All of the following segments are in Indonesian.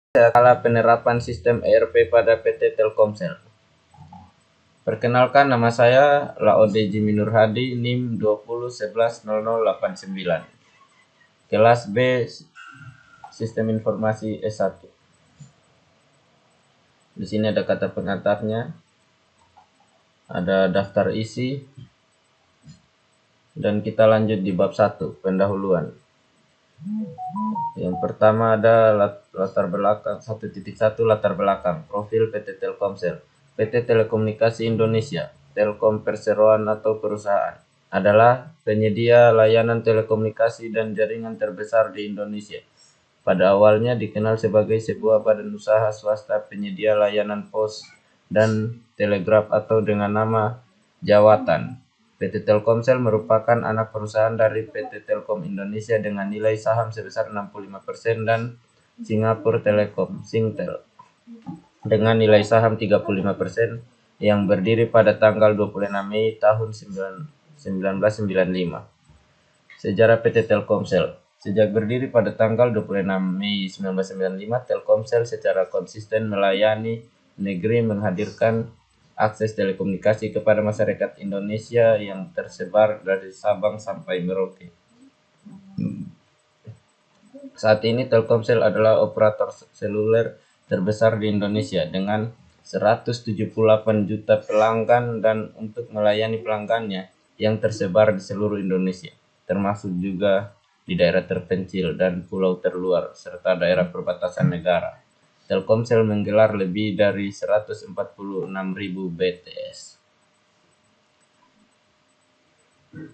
Skala penerapan sistem ERP pada PT Telkomsel. Perkenalkan, nama saya Laode Jimmy Nur Hadi, NIM 20110089. Kelas B Sistem Informasi S1. Di sini ada kata pengantarnya, ada daftar isi, dan kita lanjut di bab 1, pendahuluan. Yang pertama ada latar belakang 1.1 latar belakang profil PT Telkomsel. PT Telekomunikasi Indonesia, Telkom perseroan atau perusahaan, adalah penyedia layanan telekomunikasi dan jaringan terbesar di Indonesia. Pada awalnya dikenal sebagai sebuah badan usaha swasta penyedia layanan pos dan telegraf atau dengan nama Jawatan. PT Telkomsel merupakan anak perusahaan dari PT Telkom Indonesia dengan nilai saham sebesar 65% dan Singapura Telecom Singtel dengan nilai saham 35% yang berdiri pada tanggal 26 Mei tahun 1995. Sejarah PT Telkomsel. Sejak berdiri pada tanggal 26 Mei 1995, Telkomsel secara konsisten melayani negeri, menghadirkan akses telekomunikasi kepada masyarakat Indonesia yang tersebar dari Sabang sampai Merauke. Saat ini Telkomsel adalah operator seluler terbesar di Indonesia dengan 178 juta pelanggan, dan untuk melayani pelanggannya yang tersebar di seluruh Indonesia, termasuk juga di daerah terpencil dan pulau terluar serta daerah perbatasan negara, Telkomsel menggelar lebih dari 146.000 BTS.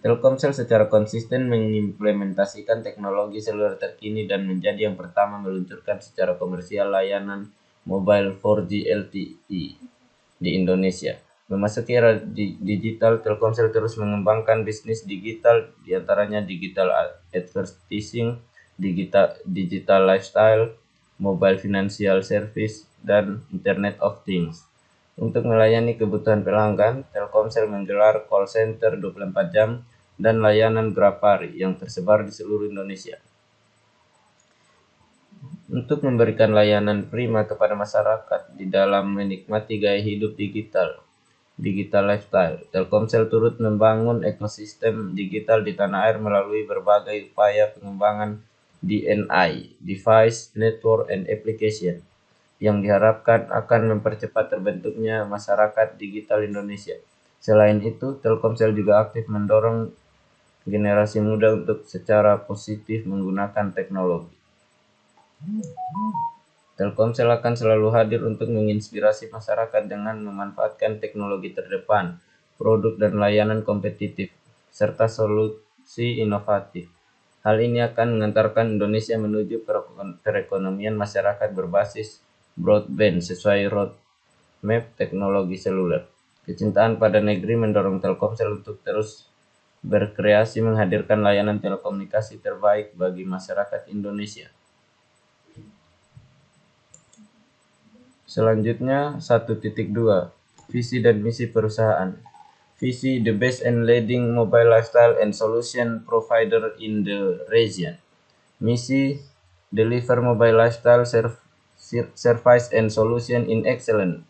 Telkomsel secara konsisten mengimplementasikan teknologi seluler terkini dan menjadi yang pertama meluncurkan secara komersial layanan mobile 4G LTE di Indonesia. Memasuki era digital, Telkomsel terus mengembangkan bisnis digital, diantaranya digital advertising, digital lifestyle, mobile financial service, dan Internet of Things. Untuk melayani kebutuhan pelanggan, Telkomsel menggelar call center 24 jam dan layanan Grapari yang tersebar di seluruh Indonesia. Untuk memberikan layanan prima kepada masyarakat di dalam menikmati gaya hidup digital lifestyle, Telkomsel turut membangun ekosistem digital di tanah air melalui berbagai upaya pengembangan DNI, Device, Network, and Application, yang diharapkan akan mempercepat terbentuknya masyarakat digital Indonesia. Selain itu, Telkomsel juga aktif mendorong generasi muda untuk secara positif menggunakan teknologi. Telkomsel akan selalu hadir untuk menginspirasi masyarakat dengan memanfaatkan teknologi terdepan, produk dan layanan kompetitif, serta solusi inovatif. Hal ini akan mengantarkan Indonesia menuju perekonomian masyarakat berbasis broadband sesuai roadmap teknologi seluler. Kecintaan pada negeri mendorong Telkomsel untuk terus berkreasi menghadirkan layanan telekomunikasi terbaik bagi masyarakat Indonesia. Selanjutnya 1.2 Visi dan misi perusahaan. Visi: the best and leading mobile lifestyle and solution provider in the region. Misi: deliver mobile lifestyle service and solution in excellent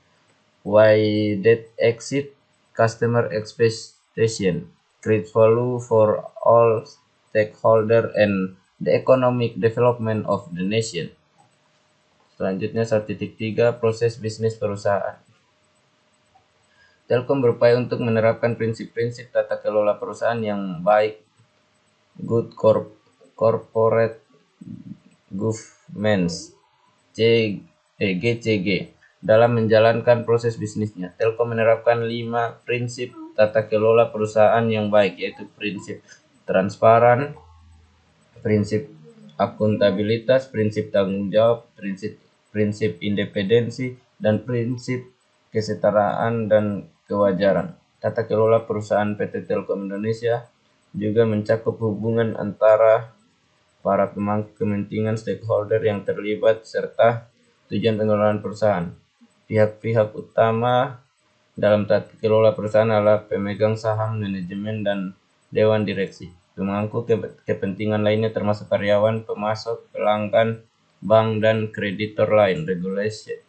way that exceed customer expectation, create value for all stakeholders and the economic development of the nation. Selanjutnya 1.3 Proses bisnis perusahaan. Telkom berupaya untuk menerapkan prinsip-prinsip tata kelola perusahaan yang baik, good corporate governance, GCG, dalam menjalankan proses bisnisnya. Telkom menerapkan 5 prinsip tata kelola perusahaan yang baik, yaitu prinsip transparan, prinsip akuntabilitas, prinsip tanggung jawab, prinsip independensi, dan prinsip kesetaraan dan kewajaran. Tata kelola perusahaan PT Telkom Indonesia juga mencakup hubungan antara para pemangku kepentingan stakeholder yang terlibat serta tujuan pengelolaan perusahaan. Pihak-pihak utama dalam tata kelola perusahaan adalah pemegang saham, manajemen, dan dewan direksi. Pemangku kepentingan lainnya termasuk karyawan, pemasok, pelanggan, bank dan kreditor lain,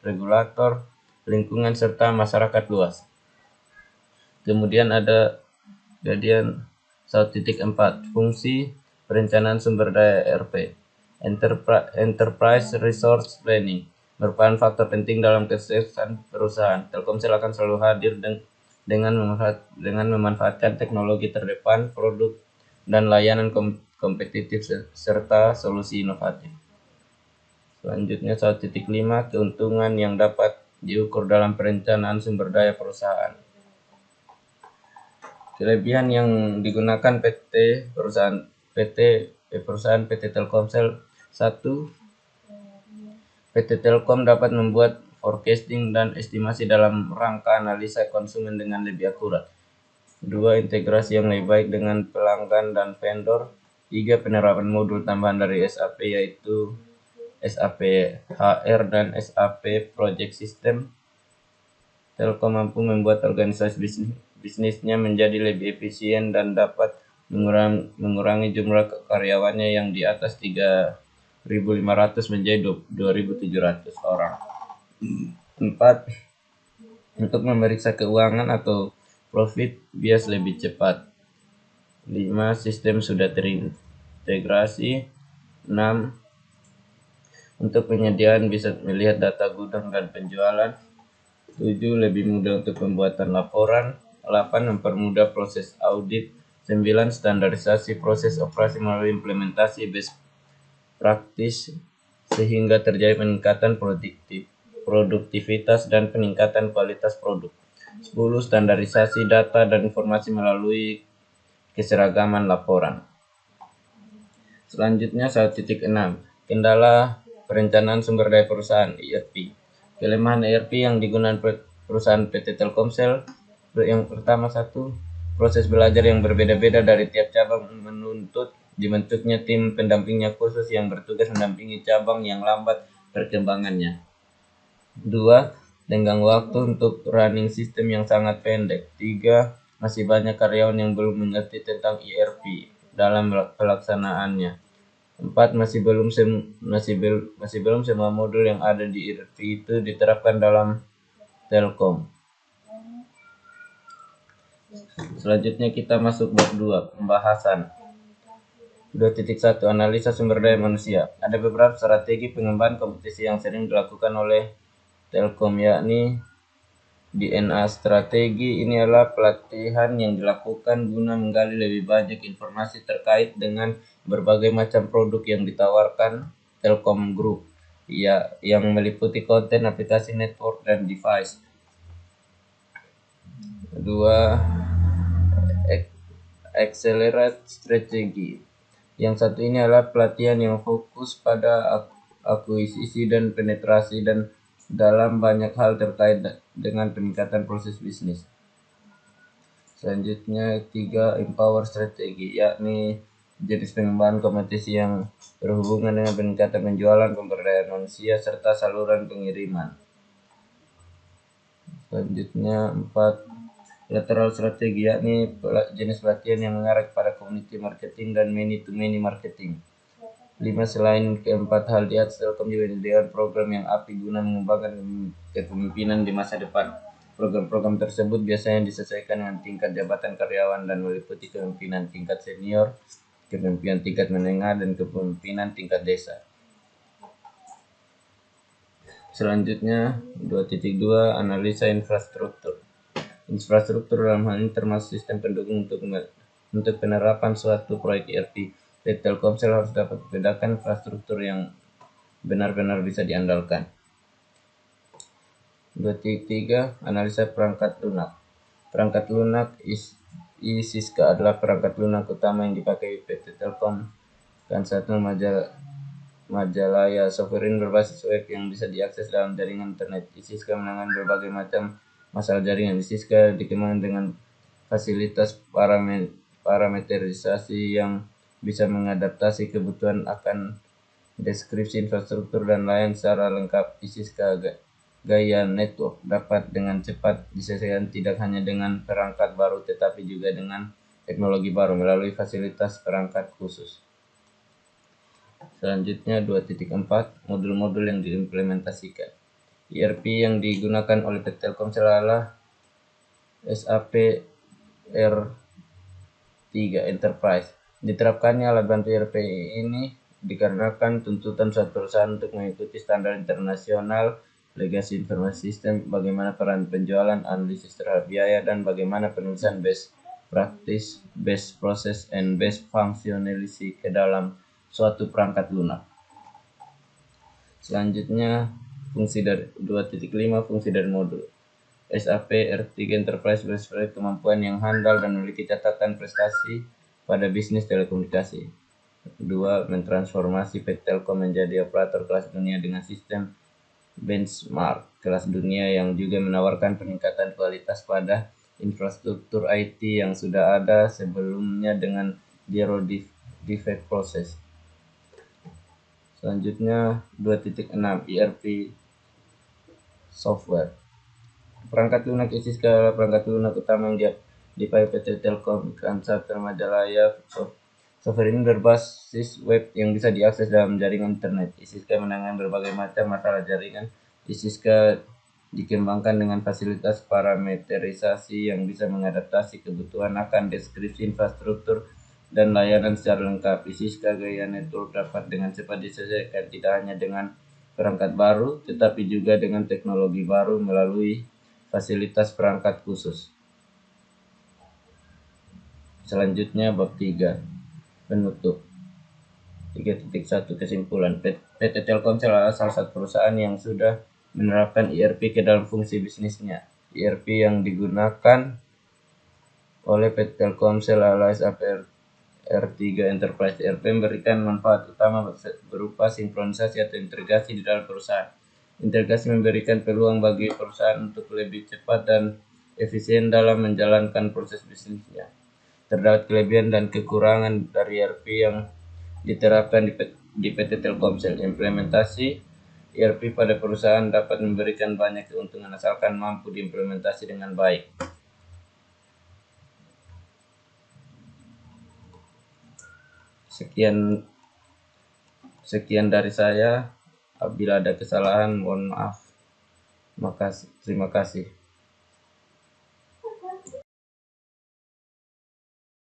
regulator, lingkungan, serta masyarakat luas. Kemudian ada bagian 1.4 fungsi perencanaan sumber daya ERP. Enterprise Resource Planning merupakan faktor penting dalam kesuksesan perusahaan. Telkomsel akan selalu hadir dengan memanfaatkan teknologi terdepan, produk dan layanan kompetitif serta solusi inovatif. Selanjutnya 1.5 keuntungan yang dapat diukur dalam perencanaan sumber daya perusahaan. Kelebihan yang digunakan perusahaan PT Telkomsel. 1. PT Telkom dapat membuat forecasting dan estimasi dalam rangka analisa konsumen dengan lebih akurat. 2. Integrasi yang lebih baik dengan pelanggan dan vendor. 3. Penerapan modul tambahan dari SAP yaitu SAP HR dan SAP Project System. Telkom mampu membuat organisasi bisnisnya menjadi lebih efisien dan dapat mengurangi jumlah karyawannya yang di atas 3.500 menjadi 2.700 orang. 4. Untuk memeriksa keuangan atau profit bias lebih cepat. 5. Sistem sudah terintegrasi. 6. Untuk penyediaan bisa melihat data gudang dan penjualan. 7. Lebih mudah untuk pembuatan laporan. 8. Mempermudah proses audit. 9. Standarisasi proses operasi melalui implementasi best practice sehingga terjadi peningkatan produktivitas dan peningkatan kualitas produk. 10. Standarisasi data dan informasi melalui keseragaman laporan. Selanjutnya 1.6 kendala perencanaan sumber daya perusahaan ERP. Kelemahan ERP yang digunakan perusahaan PT Telkomsel. Yang pertama, 1. Proses belajar yang berbeda-beda dari tiap cabang menuntut dibentuknya tim pendampingnya khusus yang bertugas mendampingi cabang yang lambat perkembangannya. 2. Tenggang waktu untuk running sistem yang sangat pendek. 3. Masih banyak karyawan yang belum mengerti tentang ERP dalam pelaksanaannya. 4. Masih belum semua modul yang ada di ERP itu diterapkan dalam Telkom. Selanjutnya kita masuk bab 2, pembahasan. 2.1 Analisa sumber daya manusia. Ada beberapa strategi pengembangan kompetisi yang sering dilakukan oleh Telkom, yakni DNA strategi. Ini adalah pelatihan yang dilakukan guna menggali lebih banyak informasi terkait dengan berbagai macam produk yang ditawarkan Telkom Group, yang meliputi konten, aplikasi, network, dan device. 2. Accelerate strategi. Yang satu ini adalah pelatihan yang fokus pada akuisisi dan penetrasi dan dalam banyak hal terkait dengan peningkatan proses bisnis. Selanjutnya 3. Empower strategi, yakni jenis pengembangan kompetisi yang berhubungan dengan peningkatan penjualan, pemberdayaan manusia, serta saluran pengiriman. Selanjutnya 4. Lateral strategi, yakni jenis pelatihan yang mengarah kepada community marketing dan many-to-many marketing. 5. Selain keempat hal di atas, Telkom juga menyediakan program yang apik guna mengembangkan kepemimpinan di masa depan. Program-program tersebut biasanya disesuaikan dengan tingkat jabatan karyawan dan meliputi kepemimpinan tingkat senior, kepemimpinan tingkat menengah, dan kepemimpinan tingkat desa. Selanjutnya 2.2 Analisa infrastruktur. Infrastruktur dalam hal ini termasuk sistem pendukung untuk penerapan suatu proyek ERP. PT Telkomsel harus dapat membedakan infrastruktur yang benar-benar bisa diandalkan. 2.3 Analisa perangkat lunak. Perangkat lunak Siska adalah perangkat lunak utama yang dipakai PT Telkom. Dan 1. Majalaya, software ini berbasis web yang bisa diakses dalam jaringan internet. Siska menangani berbagai macam masalah jaringan. Siska dikembangkan dengan fasilitas parameterisasi yang bisa mengadaptasi kebutuhan akan deskripsi infrastruktur dan layanan secara lengkap. Siska Gaya Network dapat dengan cepat disesuaikan tidak hanya dengan perangkat baru tetapi juga dengan teknologi baru melalui fasilitas perangkat khusus. Selanjutnya 2.4 modul-modul yang diimplementasikan. ERP yang digunakan oleh PT Telkomsel adalah SAP R3 Enterprise. Diterapkannya alat bantu ERP ini dikarenakan tuntutan suatu perusahaan untuk mengikuti standar internasional, legasi informasi sistem, bagaimana peran penjualan, analisis terhadap biaya, dan bagaimana penulisan best practice, best process, and best functionality ke dalam suatu perangkat lunak. Selanjutnya fungsi dari 2.5 fungsi dari modul. SAP R3 Enterprise bersifat kemampuan yang handal dan memiliki catatan prestasi pada bisnis telekomunikasi. Kedua, mentransformasi PT Telkom menjadi operator kelas dunia dengan sistem benchmark kelas dunia yang juga menawarkan peningkatan kualitas pada infrastruktur IT yang sudah ada sebelumnya dengan zero defect process. Selanjutnya 2.6 ERP software. Perangkat lunak Isiska adalah perangkat lunak utama yang dipakai PT Telkom Kansat Majalaya. Software ini berbasis web yang bisa diakses dalam jaringan internet. Isiska menangani berbagai macam masalah jaringan. Isiska dikembangkan dengan fasilitas parameterisasi yang bisa mengadaptasi kebutuhan akan deskripsi infrastruktur dan layanan secara lengkap. Isiska Gaya Network dapat dengan cepat disesuaikan tidak hanya dengan perangkat baru, tetapi juga dengan teknologi baru melalui fasilitas perangkat khusus. Selanjutnya bab 3 penutup. 3.1 kesimpulan. PT Telkomsel adalah salah satu perusahaan yang sudah menerapkan ERP ke dalam fungsi bisnisnya. ERP yang digunakan oleh PT Telkomsel adalah SAP R3 Enterprise. ERP memberikan manfaat utama berupa sinkronisasi atau integrasi di dalam perusahaan. Integrasi memberikan peluang bagi perusahaan untuk lebih cepat dan efisien dalam menjalankan proses bisnisnya. Terdapat kelebihan dan kekurangan dari ERP yang diterapkan di PT Telkomsel. Implementasi ERP pada perusahaan dapat memberikan banyak keuntungan asalkan mampu diimplementasi dengan baik. Sekian dari saya. Apabila ada kesalahan, mohon maaf. Terima kasih.